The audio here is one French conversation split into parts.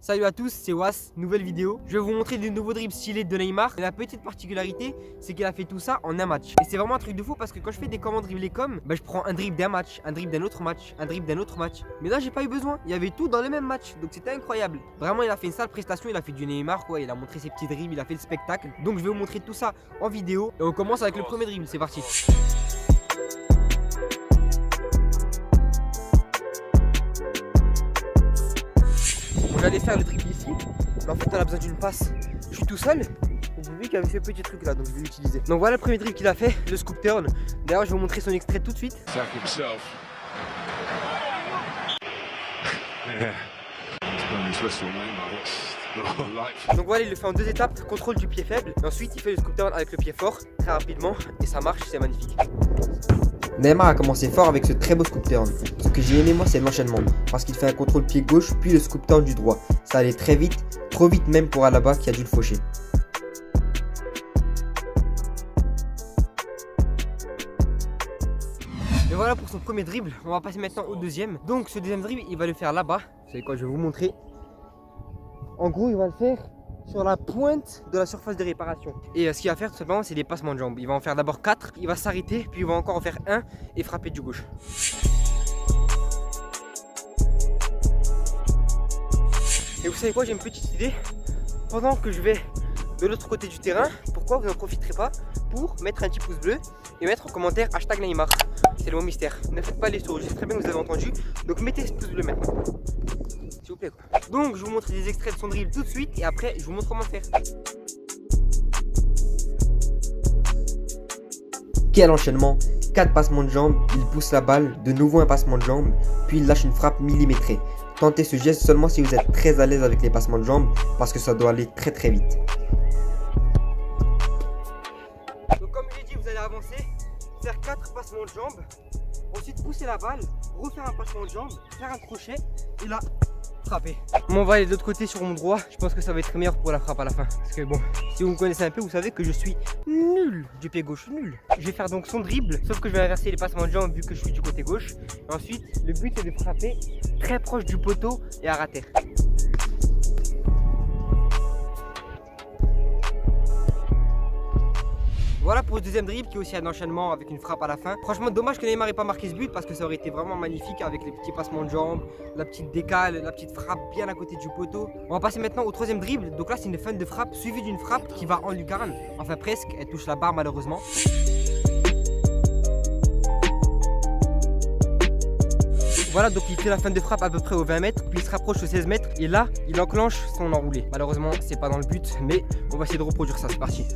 Salut à tous, c'est Was, nouvelle vidéo. Je vais vous montrer des nouveaux dribbles stylés de Neymar. Et la petite particularité, c'est qu'il a fait tout ça en un match. Et c'est vraiment un truc de fou parce que quand je fais des commandes dribblés comme, je prends un dribble d'un match, un dribble d'un autre match, un dribble d'un autre match. Mais là, j'ai pas eu besoin. Il y avait tout dans le même match. Donc c'était incroyable. Vraiment, il a fait une sale prestation. Il a fait du Neymar, quoi. Il a montré ses petits dribbles, il a fait le spectacle. Donc je vais vous montrer tout ça en vidéo. Et on commence avec le premier dribble. C'est parti. J'allais faire le dribble ici, mais en fait on a besoin d'une passe. Je suis tout seul, j'ai vu qu'il y avait ce petit truc là, donc je vais l'utiliser. Donc voilà le premier dribble qu'il a fait, le scoop turn. D'ailleurs je vais vous montrer son extrait tout de suite. Donc voilà, il le fait en deux étapes, contrôle du pied faible, et ensuite il fait le scoop turn avec le pied fort, très rapidement, et ça marche, c'est magnifique. Neymar a commencé fort avec ce très beau scoop turn. Ce que j'ai aimé moi c'est l'enchaînement, parce qu'il fait un contrôle pied gauche puis le scoop turn du droit. Ça allait très vite, trop vite même pour Alaba qui a dû le faucher. Et voilà pour son premier dribble, on va passer maintenant au deuxième. Donc ce deuxième dribble il va le faire là-bas, vous savez quoi, je vais vous montrer. En gros il va le faire sur la pointe de la surface de réparation. Et ce qu'il va faire tout simplement c'est des passements de jambes. Il va en faire d'abord 4, il va s'arrêter, puis il va encore en faire un et frapper du gauche. Et vous savez quoi, j'ai une petite idée. Pendant que je vais de l'autre côté du terrain, pourquoi vous n'en profiterez pas pour mettre un petit pouce bleu et mettre en commentaire hashtag Neymar. C'est le mot mystère. Ne faites pas les sourds, je sais très bien que vous avez entendu. Donc mettez ce pouce bleu maintenant. S'il vous plaît quoi. Donc je vous montre des extraits de son dribble tout de suite et après je vous montre comment faire. Quel enchaînement, 4 passements de jambes, il pousse la balle, de nouveau un passement de jambes, puis il lâche une frappe millimétrée. Tentez ce geste seulement si vous êtes très à l'aise avec les passements de jambes parce que ça doit aller très très vite. Donc comme je l'ai dit, vous allez avancer, faire 4 passements de jambes, ensuite pousser la balle, refaire un passement de jambes, faire un crochet et là frapper. Bon, on va aller de l'autre côté sur mon droit, je pense que ça va être meilleur pour la frappe à la fin. Parce que bon, si vous me connaissez un peu, vous savez que je suis nul du pied gauche, nul. Je vais faire donc son dribble, sauf que je vais inverser les passements de jambes vu que je suis du côté gauche. Et ensuite, le but est de frapper très proche du poteau et à rater. Voilà pour le deuxième dribble qui est aussi un enchaînement avec une frappe à la fin. Franchement dommage que Neymar n'ait pas marqué ce but parce que ça aurait été vraiment magnifique avec les petits passements de jambes, la petite décale, la petite frappe bien à côté du poteau. On va passer maintenant au troisième dribble. Donc là c'est une fin de frappe suivie d'une frappe qui va en lucarne. Enfin presque, elle touche la barre malheureusement. Voilà, donc il fait la fin de frappe à peu près aux 20 mètres, puis il se rapproche aux 16 mètres et là, il enclenche son enroulé. Malheureusement, c'est pas dans le but, mais on va essayer de reproduire ça, c'est parti.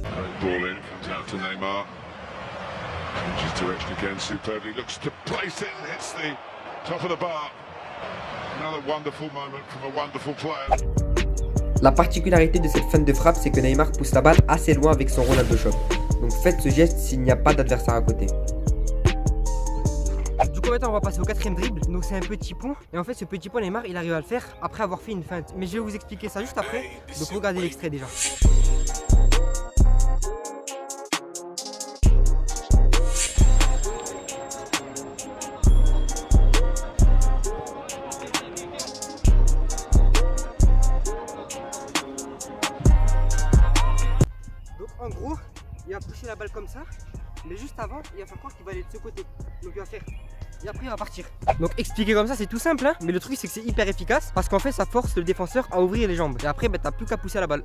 La particularité de cette fin de frappe, c'est que Neymar pousse la balle assez loin avec son Ronaldo Shop. Donc faites ce geste s'il n'y a pas d'adversaire à côté. Du coup maintenant on va passer au quatrième dribble, donc c'est un petit pont et en fait ce petit pont Neymar il arrive à le faire après avoir fait une feinte, mais je vais vous expliquer ça juste après, donc regardez l'extrait déjà. Donc en gros il va pousser la balle comme ça, mais juste avant il va faire croire qu'il va aller de ce côté, donc il va faire et après il va partir. Donc expliquer comme ça c'est tout simple hein, mais le truc c'est que c'est hyper efficace parce qu'en fait ça force le défenseur à ouvrir les jambes et après t'as plus qu'à pousser la balle.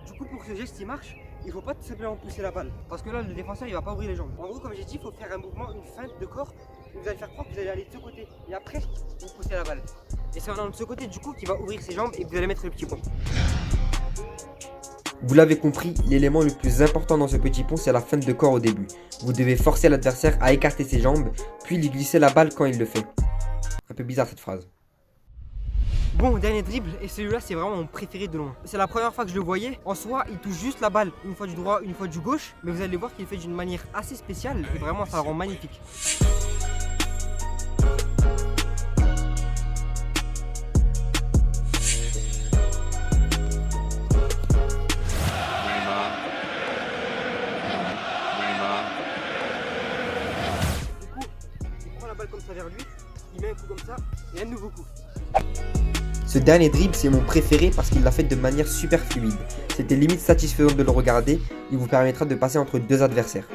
Du coup pour que ce geste il marche, il faut pas tout simplement pousser la balle parce que là le défenseur il va pas ouvrir les jambes. En gros comme j'ai dit il faut faire un mouvement, une feinte de corps où vous allez faire croire que vous allez aller de ce côté et après vous poussez la balle. Et c'est en allant de ce côté du coup qu'il va ouvrir ses jambes et vous allez mettre le petit pont. Vous l'avez compris, l'élément le plus important dans ce petit pont, c'est la feinte de corps au début. Vous devez forcer l'adversaire à écarter ses jambes, puis lui glisser la balle quand il le fait. Un peu bizarre cette phrase. Bon, dernier dribble, et celui-là c'est vraiment mon préféré de loin. C'est la première fois que je le voyais. En soi, il touche juste la balle, une fois du droit, une fois du gauche. Mais vous allez voir qu'il fait d'une manière assez spéciale et vraiment ça le rend magnifique. Comme ça vers lui il met un coup comme ça et un nouveau coup. Ce dernier dribble, c'est mon préféré parce qu'il l'a fait de manière super fluide. C'était limite satisfaisant de le regarder, il vous permettra de passer entre deux adversaires.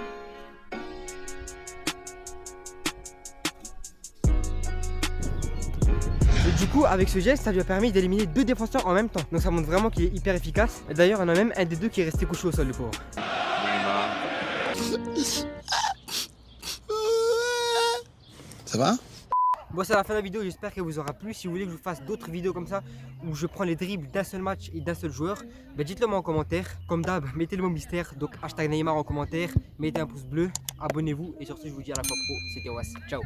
Et du coup, avec ce geste, ça lui a permis d'éliminer 2 défenseurs en même temps. Donc ça montre vraiment qu'il est hyper efficace. Et d'ailleurs, il y en a même un des deux qui est resté couché au sol, le pauvre. Ça va? Bon, c'est la fin de la vidéo, j'espère qu'elle vous aura plu. Si vous voulez que je vous fasse d'autres vidéos comme ça, où je prends les dribbles d'un seul match et d'un seul joueur, bah dites-le moi en commentaire. Comme d'hab, mettez le mot mystère, donc hashtag Neymar en commentaire, mettez un pouce bleu, abonnez-vous. Et sur ce, je vous dis à la fois pro, c'était Was, ciao.